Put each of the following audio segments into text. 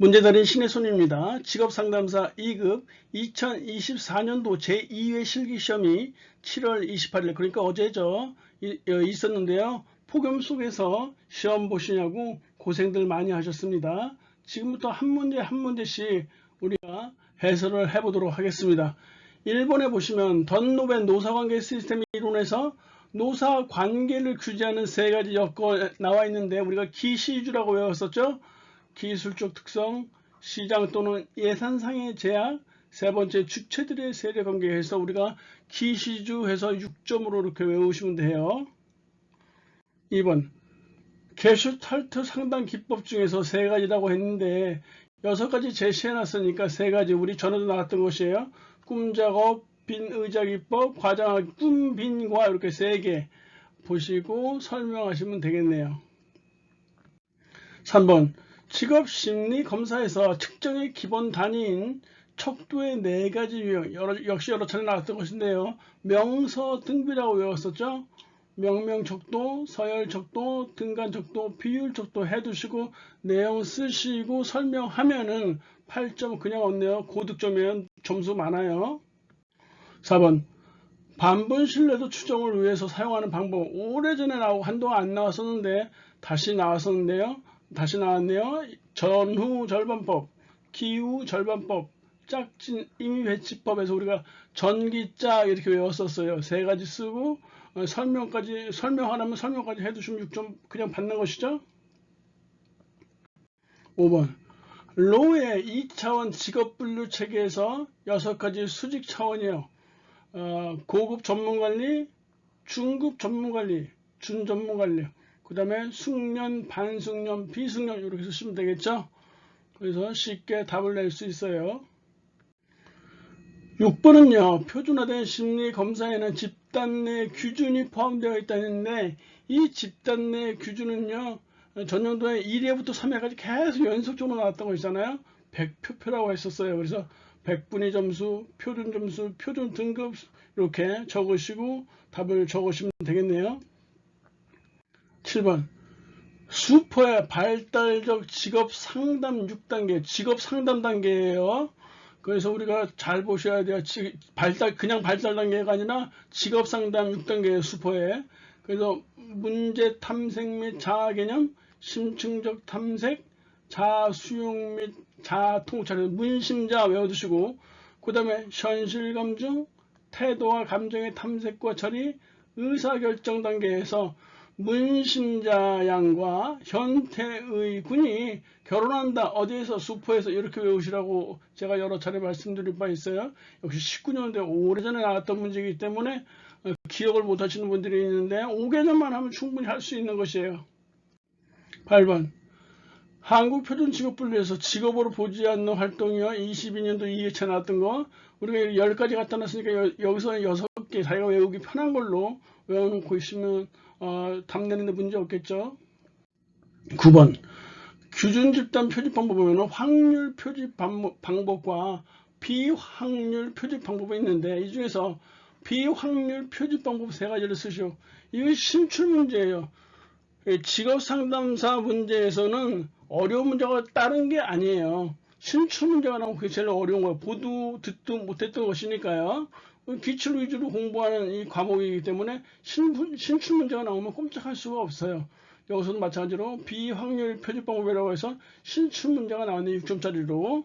문제달인 신혜손입니다. 직업상담사 2급 2024년도 제2회 실기시험이 7월 28일 그러니까 어제죠. 있었는데요. 폭염 속에서 시험 보시냐고 고생들 많이 하셨습니다. 지금부터 한 문제 한 문제씩 우리가 해설을 해보도록 하겠습니다. 1번에 보시면 던노벤 노사관계 시스템 이론에서 노사관계를 규제하는 세 가지 여건 나와 있는데 우리가 기시주라고 외웠었죠. 기술적 특성, 시장 또는 예산상의 제약, 세 번째 주체들의 세력관계에 해서 우리가 기시주 해서 6점으로 이렇게 외우시면 돼요. 2번 게슈탈트 상담 기법 중에서 세 가지라고 했는데 6가지 제시해놨으니까 세 가지 우리 전에도 나왔던 것이에요. 꿈작업, 빈의자 기법, 과장하기, 꿈, 빈과 이렇게 세 개 보시고 설명하시면 되겠네요. 3번 직업심리검사에서 측정의 기본 단위인 척도의 4가지 유형, 역시 여러 차례 나왔던 것인데요. 명서 등비라고 외웠었죠. 명명척도, 서열척도, 등간척도, 비율척도 해두시고 내용 쓰시고 설명하면은 8점 그냥 없네요. 고득점이면 점수 많아요. 4번 반분 신뢰도 추정을 위해서 사용하는 방법. 오래전에 나오고 한동안 안 나왔었는데 다시 나왔었는데요. 다시 나왔네요. 전후 절반법, 기후 절반법, 짝진 임의배치법에서 우리가 전기짝 이렇게 외웠었어요. 세 가지 쓰고 설명하라면 설명까지 해두시면 6점 그냥 받는 것이죠. 5번 로의 2차원 직업분류 체계에서 6가지 수직 차원이요. 고급 전문관리, 중급 전문관리, 준전문관리, 그 다음에 숙련, 반숙련, 비숙련 이렇게 쓰시면 되겠죠. 그래서 쉽게 답을 낼 수 있어요. 6번은요. 표준화된 심리검사에는 집단 내 규준이 포함되어 있다는데 이 집단 내 규준은요. 전년도에 1회부터 3회까지 계속 연속적으로 나왔던 것이잖아요. 100표표라고 했었어요. 그래서 100분위 점수, 표준 점수, 표준 등급 이렇게 적으시고 답을 적으시면 되겠네요. 7번 슈퍼의 발달적 직업 상담 6단계 직업 상담 단계예요. 그래서 우리가 잘 보셔야 돼요. 그냥 발달 단계가 아니라 직업 상담 6단계예요. 슈퍼에. 그래서 문제 탐색 및 자아 개념, 심층적 탐색, 자아 수용 및 자아 통찰, 문심자 외워두시고 그 다음에 현실 감정, 태도와 감정의 탐색과 처리, 의사결정 단계에서 문심자 양과 현태의 군이 결혼한다. 어디에서 수포에서 이렇게 외우시라고 제가 여러 차례 말씀드릴 바 있어요. 역시 19년대 오래전에 나왔던 문제이기 때문에 기억을 못 하시는 분들이 있는데 5개년만 하면 충분히 할 수 있는 것이에요. 8번 한국표준직업분류에서 직업으로 보지 않는 활동이요. 22년도 2회차 나왔던 거 우리가 10가지 갖다 놨으니까 여기서 6개 자기가 외우기 편한 걸로 외워놓고 있으면 답 내는데 문제 없겠죠. 9번 규준 집단 표집 방법을 보면 확률 표집 방법과 비확률 표집 방법이 있는데 이 중에서 비확률 표집 방법 3가지를 쓰시오. 이게 신출 문제예요. 직업 상담사 문제에서는 어려운 문제가 다른 게 아니에요. 신출 문제가 나오면 그게 제일 어려운 거예요. 보도 듣도 못했던 것이니까요. 기출 위주로 공부하는 이 과목이기 때문에 신출 문제가 나오면 꼼짝할 수가 없어요. 여기서도 마찬가지로 비확률 표집 방법이라고 해서 신출 문제가 나왔는데 6점짜리로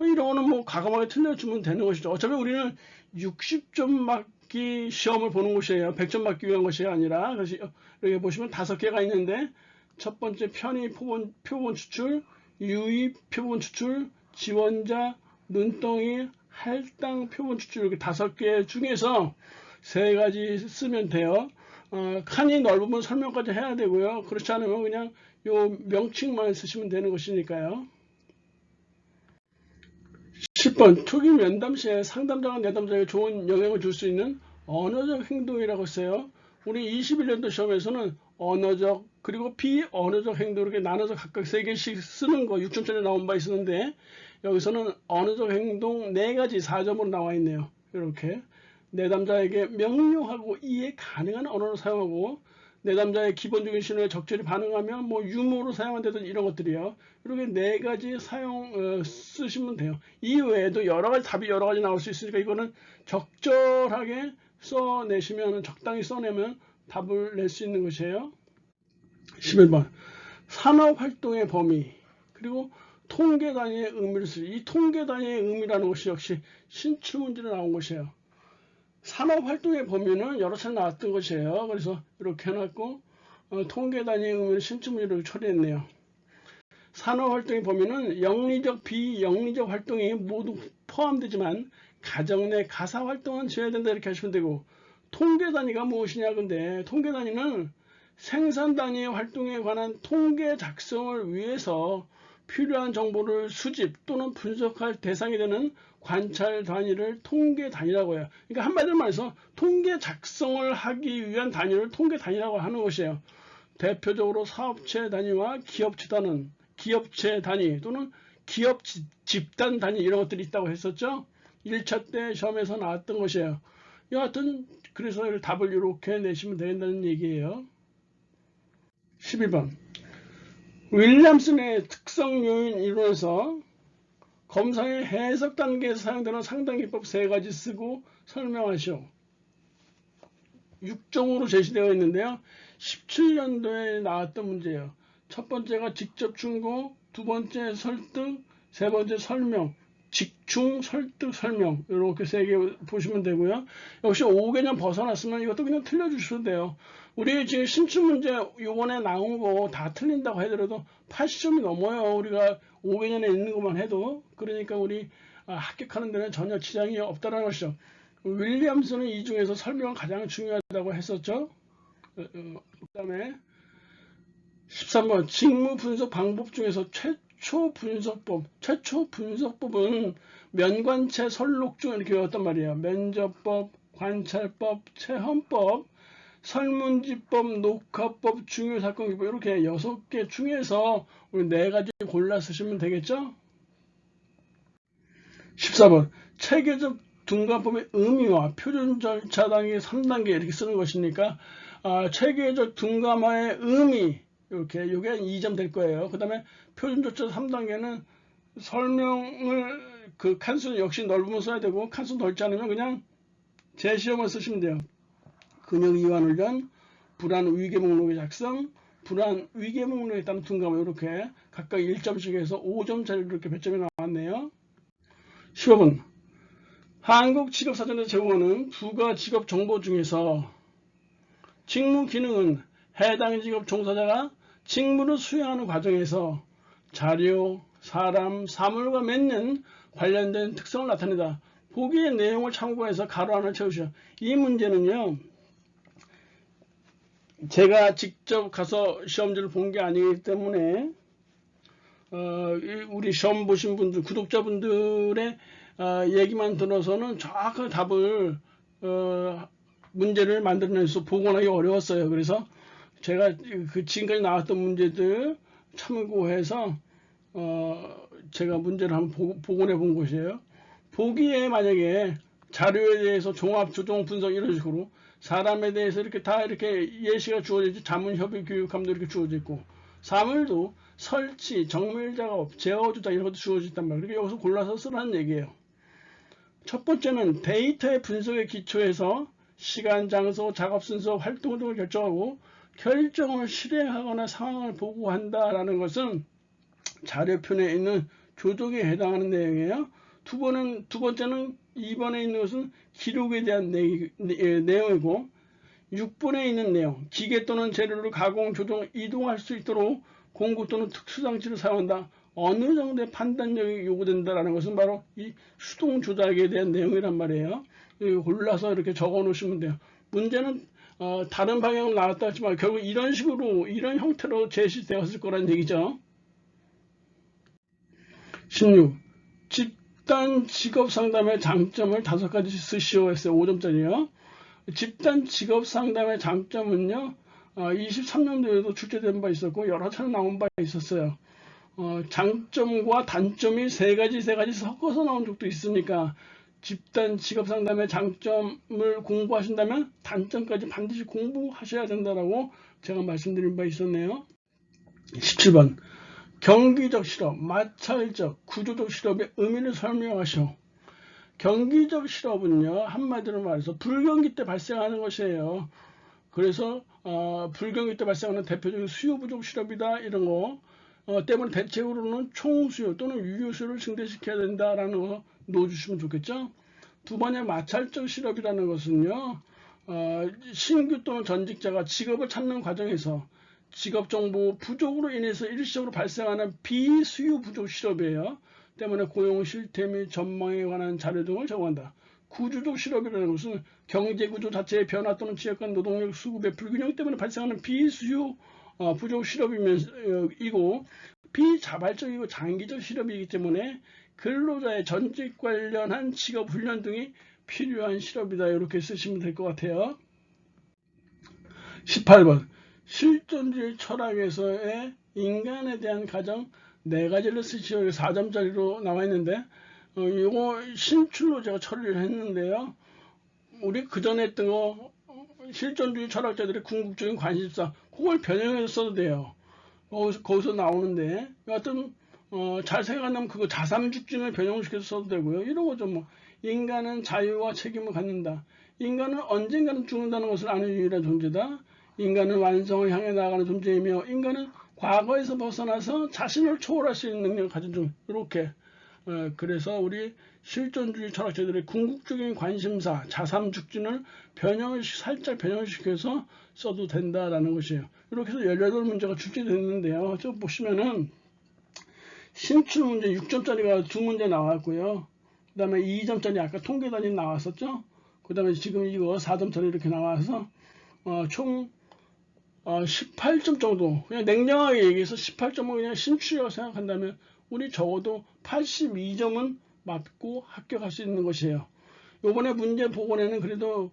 이런 거는 뭐 과감하게 틀려주면 되는 것이죠. 어차피 우리는 60점 맞기 시험을 보는 것이에요. 100점 맞기 위한 것이 아니라. 그래서 여기 보시면 5개가 있는데 첫 번째 편의 표본 추출, 유의 표본 추출, 지원자, 눈덩이, 할당 표본 추출 이렇게 5개 중에서 3가지 쓰면 돼요. 칸이 넓으면 설명까지 해야 되고요. 그렇지 않으면 그냥 요 명칭만 쓰시면 되는 것이니까요. 10번 초기 면담 시에 상담자가 내담자에게 좋은 영향을 줄 수 있는 언어적 행동이라고 했어요. 우리 21년도 시험에서는 언어적 그리고 비언어적 행동 이렇게 나눠서 각각 3개씩 쓰는 거 6점짜리 나온 바 있었는데 여기서는 언어적 행동 4가지 4점으로 나와 있네요. 이렇게 내담자에게 명료하고 이해 가능한 언어를 사용하고 내담자의 기본적인 신호에 적절히 반응하면 뭐 유무로 사용한다든지 이런 것들이요. 이렇게 네 가지 쓰시면 돼요. 이 외에도 여러 가지 답이 여러 가지 나올 수 있으니까 이거는 적절하게 써내시면, 적당히 써내면 답을 낼 수 있는 것이에요. 11번 산업활동의 범위 그리고 통계 단위의 의미를 쓰죠. 이 통계 단위의 의미라는 것이 역시 신출문제로 나온 것이에요. 산업활동의 범위는 여러 차례 나왔던 것이에요. 그래서 이렇게 해놨고 통계 단위의 의미를 신출문제로 처리했네요. 산업활동의 범위는 영리적, 비영리적 활동이 모두 포함되지만 가정 내 가사활동은 제외된다 이렇게 하시면 되고, 통계 단위가 무엇이냐 근데 통계 단위는 생산 단위의 활동에 관한 통계 작성을 위해서 필요한 정보를 수집 또는 분석할 대상이 되는 관찰 단위를 통계 단위라고 해요. 그러니까 한마디로 말해서 통계 작성을 하기 위한 단위를 통계 단위라고 하는 것이에요. 대표적으로 사업체 단위와 기업체 단위 또는 기업 집단 단위 이런 것들이 있다고 했었죠. 1차 때 시험에서 나왔던 것이에요. 여하튼 그래서 답을 이렇게 내시면 된다는 얘기예요. 12번 윌리엄슨의 특성 요인 이론에서 검사의 해석 단계에서 사용되는 상당기법 세 가지 쓰고 설명하시오. 6종으로 제시되어 있는데요. 17년도에 나왔던 문제예요. 첫 번째가 직접 충고, 두 번째 설득, 세 번째 설명, 직충, 설득, 설명 이렇게 세 개 보시면 되고요. 역시 5개년 벗어났으면 이것도 그냥 틀려주셔도 돼요. 우리 지금 신춘문제 요번에 나온 거 다 틀린다고 하더라도 80점이 넘어요. 우리가 5개년에 있는 것만 해도. 그러니까 우리 합격하는 데는 전혀 지장이 없다는 것이죠. 윌리엄슨은 이 중에서 설명은 가장 중요하다고 했었죠. 그 다음에 13번 직무 분석 방법 중에서 최초 분석법은 면관체 설록 중 이렇게 외웠단 말이에요. 면접법, 관찰법, 체험법, 설문지법, 녹화법, 중요사건기법 이렇게 6개 중에서 우리 4가지 골라 쓰시면 되겠죠. 14번 체계적 둔감법의 의미와 표준 절차 단계 3단계 이렇게 쓰는 것이니까 체계적 둔감화의 의미 이렇게 요게 2점 될 거예요. 그 다음에 표준 절차 3단계는 설명을 그 칸수 역시 넓으면 써야 되고 칸수 넓지 않으면 그냥 제시어만 쓰시면 돼요. 근역 이완 훈련, 불안 위계 목록의 작성, 불안 위계 목록에 따른 둔감화 이렇게 각각 1점씩 해서 5점짜리 이렇게 배점이 나왔네요. 15번 한국직업사전에서 제공하는 부가 직업 정보 중에서 직무 기능은 해당 직업 종사자가 직무를 수행하는 과정에서 자료, 사람, 사물과 맺는 관련된 특성을 나타낸다. 보기의 내용을 참고해서 가로 안을 채우시오. 이 문제는요. 제가 직접 가서 시험지를 본 게 아니기 때문에 우리 시험 보신 분들, 구독자분들의 얘기만 들어서는 정확한 답을 문제를 만들어내서 보관하기 어려웠어요. 그래서 제가 그 지금까지 나왔던 문제들 참고해서 제가 문제를 한번 복원해 본 것이에요. 보기에 만약에 자료에 대해서 종합, 조정, 분석 이런 식으로 사람에 대해서 이렇게 다 이렇게 예시가 주어져 있고 자문, 협의, 교육함도 이렇게 주어져 있고 사물도 설치, 정밀 작업, 제어 조작 이런 것도 주어져 있단 말이에요. 그러니까 여기서 골라서 쓰라는 얘기예요. 첫 번째는 데이터의 분석에 기초해서 시간, 장소, 작업 순서, 활동 등을 결정하고 결정을 실행하거나 상황을 보고한다라는 것은 자료편에 있는 조정에 해당하는 내용이에요. 두 번째는 2번에 있는 것은 기록에 대한 내용이고 6번에 있는 내용, 기계 또는 재료를 가공, 조정, 이동할 수 있도록 공구 또는 특수장치를 사용한다. 어느 정도의 판단력이 요구된다라는 것은 바로 이 수동 조작에 대한 내용이란 말이에요. 골라서 이렇게 적어 놓으시면 돼요. 문제는 다른 방향으로 나왔다 하지만 결국 이런 식으로 이런 형태로 제시되었을 거란 얘기죠. 16. 집단 직업 상담의 장점을 5가지 쓰시오 했어요. 5점짜리요. 집단 직업 상담의 장점은요. 23년도에도 출제된 바 있었고 여러 차례 나온 바 있었어요. 장점과 단점이 세 가지 섞어서 나온 적도 있으니까 집단 직업 상담의 장점을 공부하신다면 단점까지 반드시 공부하셔야 된다라고 제가 말씀드린 바 있었네요. 17번 경기적 실업, 마찰적, 구조적 실업의 의미를 설명하시오. 경기적 실업은요, 한마디로 말해서 불경기 때 발생하는 것이에요. 그래서 불경기 때 발생하는 대표적인 수요 부족 실업이다 이런 거 때문에 대책으로는 총수요 또는 유효수요를 증대시켜야 된다라는 거 넣어주시면 좋겠죠. 두 번째 마찰적 실업이라는 것은요, 신규 또는 전직자가 직업을 찾는 과정에서 직업 정보 부족으로 인해서 일시적으로 발생하는 비수요 부족 실업이에요. 때문에 고용 실태 및 전망에 관한 자료 등을 제공한다. 구조적 실업이라는 것은 경제구조 자체의 변화 또는 지역 간 노동력 수급의 불균형 때문에 발생하는 비수요 부족 실업이고 비자발적이고 장기적 실업이기 때문에 근로자의 전직 관련한 직업 훈련 등이 필요한 실업이다. 이렇게 쓰시면 될 것 같아요. 18번 실존주의 철학에서의 인간에 대한 가정 4가지를 쓰시오. 4점짜리로 나와 있는데 이거 신출로 제가 처리를 했는데요. 우리 그전에 했던 거 실존주의 철학자들의 궁극적인 관심사 그걸 변형해서 써도 돼요. 거기서 나오는데 여하튼 잘 생각한다면 그거 자삼죽진을 변형시켜서 써도 되고요. 이런 거죠. 뭐 인간은 자유와 책임을 갖는다. 인간은 언젠가는 죽는다는 것을 아는 유일한 존재다. 인간은 완성을 향해 나아가는 존재이며 인간은 과거에서 벗어나서 자신을 초월할 수 있는 능력을 가진 존재. 이렇게 그래서 우리 실존주의 철학자들의 궁극적인 관심사 자삼죽진을 살짝 변형시켜서 써도 된다라는 것이에요. 이렇게 해서 18문제가 출제됐는데요. 저 보시면은 신출 문제 6점짜리가 2문제 나왔고요. 그 다음에 2점짜리 아까 통계 단위 나왔었죠. 그 다음에 지금 이거 4점짜리 이렇게 나와서 총 18점 정도, 그냥 냉정하게 얘기해서 18점은 그냥 신출이라고 생각한다면 우리 적어도 82점은 맞고 합격할 수 있는 것이에요. 요번에 문제 복원에는 그래도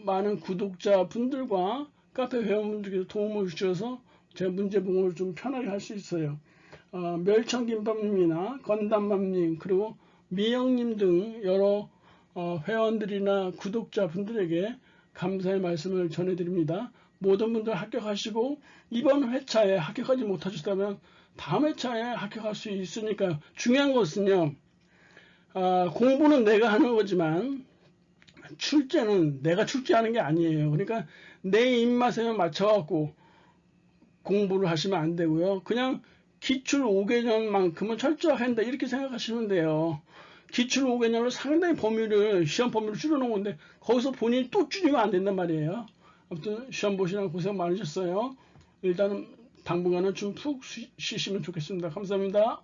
많은 구독자분들과 카페 회원분들께서 도움을 주셔서 제 문제 복원을 좀 편하게 할 수 있어요. 멸청김밥님이나 건담맘님 그리고 미영님 등 여러 회원들이나 구독자분들에게 감사의 말씀을 전해드립니다. 모든 분들 합격하시고 이번 회차에 합격하지 못하셨다면 다음 회차에 합격할 수 있으니까요. 중요한 것은요. 공부는 내가 하는 거지만 출제는 내가 출제하는 게 아니에요. 그러니까 내 입맛에 맞춰갖고 공부를 하시면 안 되고요. 그냥 기출 5개년만큼은 철저하게 한다 이렇게 생각하시면 돼요. 기출 5개년을 상당히 시험 범위를 줄여놓은 건데 거기서 본인이 또 줄이면 안 된단 말이에요. 아무튼 시험 보시느라 고생 많으셨어요. 일단은 당분간은 좀 푹 쉬시면 좋겠습니다. 감사합니다.